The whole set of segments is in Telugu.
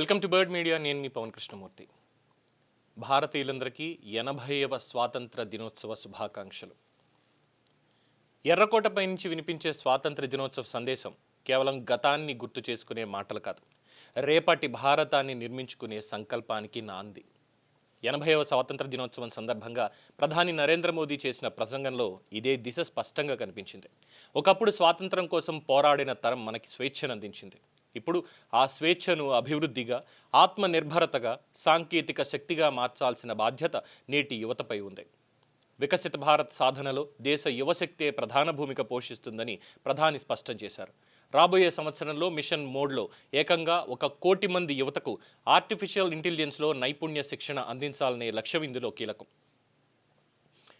Welcome to bird media. నేను మీ పవన్ కృష్ణమూర్తి. భారతీయులందరికీ 80వ స్వాతంత్ర దినోత్సవ శుభాకాంక్షలు. ఎర్రకోటపై నుంచి వినిపించే స్వాతంత్ర దినోత్సవ సందేశం కేవలం గతాన్ని గుర్తు చేసుకునే మాటలు కాదు, రేపటి భారతాన్ని నిర్మించుకునే సంకల్పానికి నాంది. 80వ స్వాతంత్ర దినోత్సవం సందర్భంగా ప్రధాని నరేంద్ర మోదీ చేసిన ప్రసంగంలో ఇదే దిశ స్పష్టంగా కనిపించింది. ఒకప్పుడు స్వాతంత్రం కోసం పోరాడిన తరం మనకి స్వేచ్ఛను అందించింది. ఇప్పుడు ఆ స్వేచ్ఛను అభివృద్ధిగా, ఆత్మనిర్భరతగా, సాంకేతిక శక్తిగా మార్చాల్సిన బాధ్యత నేటి యువతపై ఉంది. వికసిత భారత్ సాధనలో దేశ యువశక్తే ప్రధాన భూమిక పోషిస్తుందని ప్రధాని స్పష్టం చేశారు. రాబోయే సంవత్సరంలో మిషన్ మోడ్లో ఏకంగా 1 కోటి మంది యువతకు ఆర్టిఫిషియల్ ఇంటెలిజెన్స్లో నైపుణ్య శిక్షణ అందించాలనే లక్ష్యం ఇందులో కీలకం.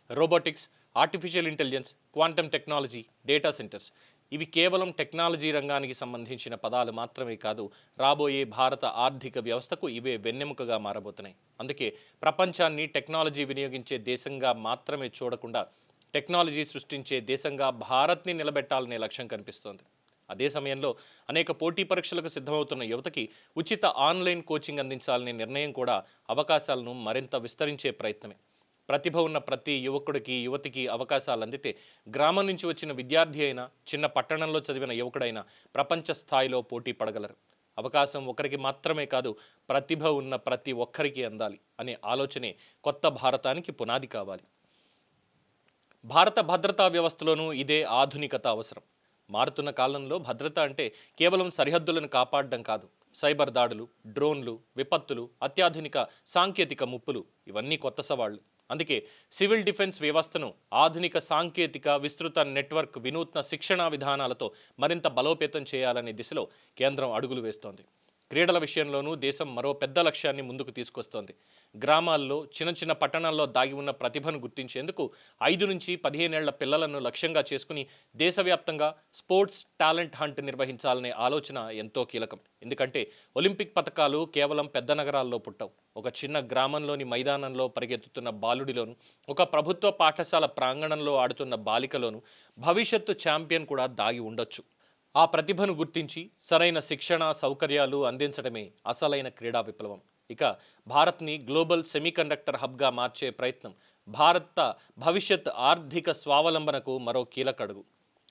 Robotics, artificial intelligence, quantum technology, data centres ఇవి కేవలం టెక్నాలజీ రంగానికి సంబంధించిన పదాలు మాత్రమే కాదు, రాబోయే భారత ఆర్థిక వ్యవస్థకు ఇవే వెన్నెముకగా మారబోతున్నాయి. అందుకే ప్రపంచాన్ని టెక్నాలజీ వినియోగించే దేశంగా మాత్రమే చూడకుండా టెక్నాలజీ సృష్టించే దేశంగా భారత్ని నిలబెట్టాలనే లక్ష్యం కనిపిస్తోంది. అదే సమయంలో అనేక పోటీ పరీక్షలకు సిద్ధమవుతున్న యువతకి ఉచిత ఆన్లైన్ కోచింగ్ అందించాలనే నిర్ణయం కూడా అవకాశాలను మరింత విస్తరించే ప్రయత్నమే. ప్రతిభ ఉన్న ప్రతి యువకుడికి, యువతికి అవకాశాలు అందితే గ్రామం నుంచి వచ్చిన విద్యార్థి అయినా, చిన్న పట్టణంలో చదివిన యువకుడైనా ప్రపంచ స్థాయిలో పోటీ పడగలరు. అవకాశం ఒకరికి మాత్రమే కాదు, ప్రతిభ ఉన్న ప్రతి ఒక్కరికి అందాలి అనే ఆలోచనే కొత్త భారతానికి పునాది కావాలి. భారత భద్రతా వ్యవస్థలోనూ ఇదే ఆధునికత అవసరం. మారుతున్న కాలంలో భద్రత అంటే కేవలం సరిహద్దులను కాపాడడం కాదు, సైబర్ దాడులు, డ్రోన్లు, విపత్తులు, అత్యాధునిక సాంకేతిక ముప్పులు ఇవన్నీ కొత్త సవాళ్లు. అందుకే సివిల్ డిఫెన్స్ వ్యవస్థను ఆధునిక సాంకేతిక, విస్తృత నెట్వర్క్, వినూత్న శిక్షణా విధానాలతో మరింత బలోపేతం చేయాలనే దిశలో కేంద్రం అడుగులు వేస్తోంది. క్రీడల విషయంలోనూ దేశం మరో పెద్ద లక్ష్యాన్ని ముందుకు తీసుకొస్తోంది. గ్రామాల్లో, చిన్న చిన్న పట్టణాల్లో దాగి ఉన్న ప్రతిభను గుర్తించేందుకు 5 నుంచి 15 ఏళ్ల పిల్లలను లక్ష్యంగా చేసుకుని దేశవ్యాప్తంగా స్పోర్ట్స్ టాలెంట్ హంట్ నిర్వహించాలనే ఆలోచన ఎంతో కీలకం. ఎందుకంటే ఒలింపిక్ పథకాలు కేవలం పెద్ద నగరాల్లో పుట్టవు. ఒక చిన్న గ్రామంలోని మైదానంలో పరిగెత్తుతున్న బాలుడిలోను, ఒక ప్రభుత్వ పాఠశాల ప్రాంగణంలో ఆడుతున్న బాలికలోను భవిష్యత్తు ఛాంపియన్ కూడా దాగి ఉండొచ్చు. ఆ ప్రతిభను గుర్తించి సరైన శిక్షణ, సౌకర్యాలు అందించడమే అసలైన క్రీడా విప్లవం. ఇక భారత్ని గ్లోబల్ సెమీకండక్టర్ హబ్గా మార్చే ప్రయత్నం భారత భవిష్యత్ ఆర్థిక స్వావలంబనకు మరో కీలక అడుగు.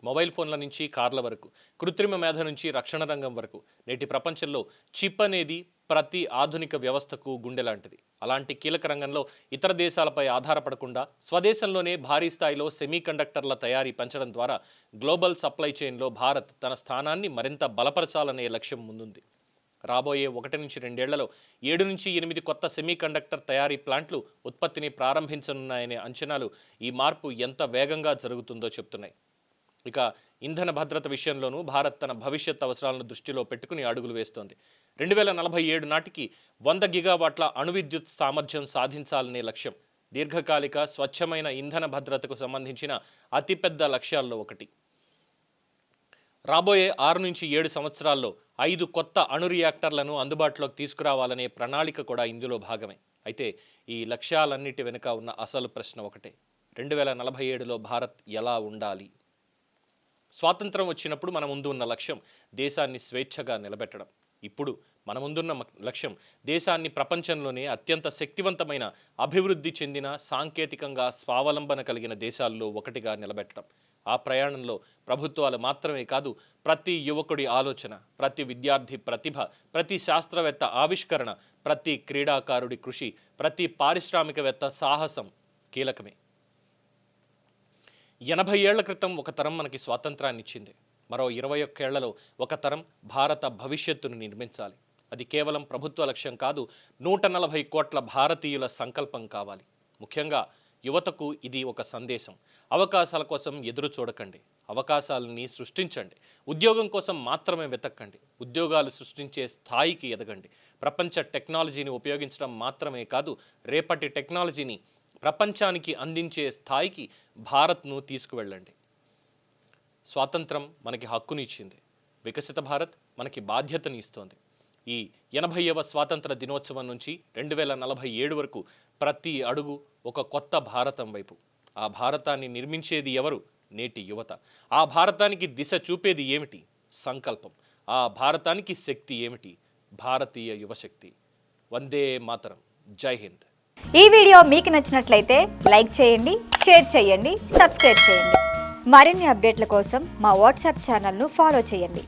మొబైల్ ఫోన్ల నుంచి కార్ల వరకు, కృత్రిమ మేధ నుంచి రక్షణ రంగం వరకు నేటి ప్రపంచంలో చిప్ అనేది ప్రతి ఆధునిక వ్యవస్థకు గుండె లాంటిది. అలాంటి కీలక రంగంలో ఇతర దేశాలపై ఆధారపడకుండా స్వదేశంలోనే భారీ స్థాయిలో సెమీకండక్టర్ల తయారీ పెంచడం ద్వారా గ్లోబల్ సప్లై చైన్లో భారత్ తన స్థానాన్ని మరింత బలపరచాలనే లక్ష్యం ముందుంది. రాబోయే 1 నుంచి 2 ఏళ్లలో 7 నుంచి 8 కొత్త సెమీకండక్టర్ తయారీ ప్లాంట్లు ఉత్పత్తిని ప్రారంభించనున్నాయనే అంచనాలు ఈ మార్పు ఎంత వేగంగా జరుగుతుందో చెప్తున్నాయి. ఇక ఇంధన భద్రత విషయంలోనూ భారత్ తన భవిష్యత్ అవసరాలను దృష్టిలో పెట్టుకుని అడుగులు వేస్తోంది. 2047 నాటికి 100 గిగావాట్ల అణు విద్యుత్ సామర్థ్యం సాధించాలనే లక్ష్యం దీర్ఘకాలిక స్వచ్ఛమైన ఇంధన భద్రతకు సంబంధించిన అతిపెద్ద లక్ష్యాల్లో ఒకటి. రాబోయే 6 నుంచి 7 సంవత్సరాల్లో 5 కొత్త అణు రియాక్టర్లను అందుబాటులోకి తీసుకురావాలనే ప్రణాళిక కూడా ఇందులో భాగమే. అయితే ఈ లక్ష్యాలన్నిటి వెనుక ఉన్న అసలు ప్రశ్న ఒకటే: 2047లో భారత్ ఎలా ఉండాలి? స్వాతంత్రం వచ్చినప్పుడు మన ముందు ఉన్న లక్ష్యం దేశాన్ని స్వేచ్ఛగా నిలబెట్టడం. ఇప్పుడు మన ముందున్న లక్ష్యం దేశాన్ని ప్రపంచంలోనే అత్యంత శక్తివంతమైన, అభివృద్ధి చెందిన, సాంకేతికంగా స్వావలంబన కలిగిన దేశాల్లో ఒకటిగా నిలబెట్టడం. ఆ ప్రయాణంలో ప్రభుత్వాలు మాత్రమే కాదు, ప్రతి యువకుడి ఆలోచన, ప్రతి విద్యార్థి ప్రతిభ, ప్రతి శాస్త్రవేత్త ఆవిష్కరణ, ప్రతి క్రీడాకారుడి కృషి, ప్రతి పారిశ్రామికవేత్త సాహసం కీలకమే. 80 ఏళ్ల క్రితం ఒక తరం మనకి స్వాతంత్రాన్ని ఇచ్చింది. మరో 21 ఏళ్లలో ఒక తరం భారత భవిష్యత్తును నిర్మించాలి. అది కేవలం ప్రభుత్వ లక్ష్యం కాదు, 140 కోట్ల భారతీయుల సంకల్పం కావాలి. ముఖ్యంగా యువతకు ఇది ఒక సందేశం: అవకాశాల కోసం ఎదురు చూడకండి, అవకాశాలని సృష్టించండి. ఉద్యోగం కోసం మాత్రమే వెతక్కండి, ఉద్యోగాలు సృష్టించే స్థాయికి ఎదగండి. ప్రపంచ టెక్నాలజీని ఉపయోగించడం మాత్రమే కాదు, రేపటి టెక్నాలజీని ప్రపంచానికి అందించే స్థాయికి భారత్ను తీసుకువెళ్ళండి. స్వాతంత్రం మనకి హక్కుని ఇచ్చింది, వికసిత భారత్ మనకి బాధ్యతని ఇస్తోంది. ఈ 80వ స్వాతంత్ర దినోత్సవం నుంచి 2047 వరకు ప్రతి అడుగు ఒక కొత్త భారతం వైపు. ఆ భారతాన్ని నిర్మించేది ఎవరు? నేటి యువత. ఆ భారతానికి దిశ చూపేది ఏమిటి? సంకల్పం. ఆ భారతానికి శక్తి ఏమిటి? భారతీయ యువశక్తి. వందే మాతరం. జై హింద్. ఈ వీడియో మీకు నచ్చినట్లయితే లైక్ చేయండి, షేర్ చేయండి, సబ్స్క్రైబ్ చేయండి. మరిన్ని అప్డేట్ల కోసం మా వాట్సాప్ ఛానల్ను ఫాలో చేయండి.